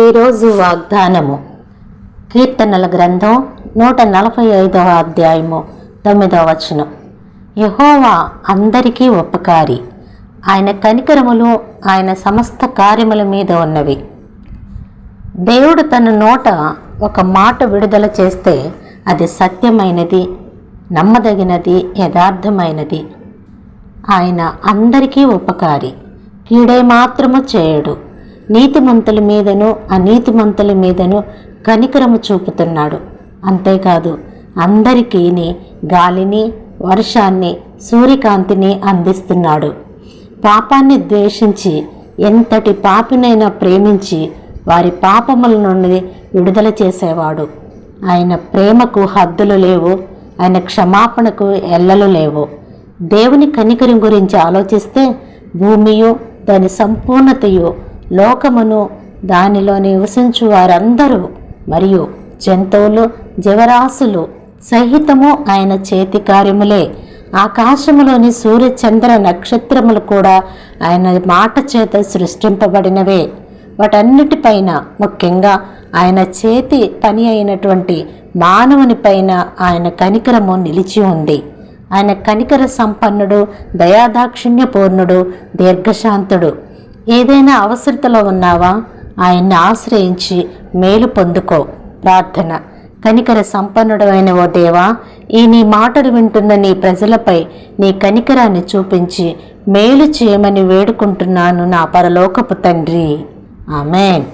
ఈరోజు వాగ్దానము కీర్తనల గ్రంథం 145వ అధ్యాయము 9వ వచనం. యెహోవా అందరికీ ఉపకారి, ఆయన కనికరములు ఆయన సమస్త కార్యముల మీద ఉన్నవి. దేవుడు తన నోట ఒక మాట విడుదల చేస్తే అది సత్యమైనది, నమ్మదగినది, యథార్థమైనది. ఆయన అందరికీ ఉపకారి, కీడే మాత్రము చేయడు. నీతిమంతుల మీదను అనీతిమంతుల మీదను కనికరము చూపుతున్నాడు. అంతేకాదు, అందరికీ గాలిని, వర్షాన్ని, సూర్యకాంతిని అందిస్తున్నాడు. పాపాన్ని ద్వేషించి ఎంతటి పాపినైనా ప్రేమించి వారి పాపముల నుండి విడుదల చేసేవాడు. ఆయన ప్రేమకు హద్దులు లేవు, ఆయన క్షమాపణకు ఎల్లలు లేవు. దేవుని కనికరం గురించి ఆలోచిస్తే భూమియు దాని సంపూర్ణతయు, లోకమును దానిలో నివసించు వారందరూ మరియు జంతువులు, జీవరాశులు సహితము ఆయన చేతి కార్యములే. ఆకాశములోని సూర్య చంద్ర నక్షత్రములు కూడా ఆయన మాట చేత సృష్టింపబడినవే. వాటన్నిటిపైన, ముఖ్యంగా ఆయన చేతి పని అయినటువంటి మానవుని పైన ఆయన కనికరము నిలిచి ఉంది. ఆయన కనికర సంపన్నుడు, దయాదాక్షిణ్య పూర్ణుడు, దీర్ఘశాంతుడు. ఏదైనా అవసరతలో ఉన్నావా? ఆయన్ని ఆశ్రయించి మేలు పొందుకో. ప్రార్థన. కనికర సంపన్నుడు అయిన ఓ దేవా, ఈ నీ మాటలు వింటున్న నీ ప్రజలపై నీ కనికరాన్ని చూపించి మేలు చేయమని వేడుకుంటున్నాను నా పరలోకపు తండ్రి. ఆమేన్.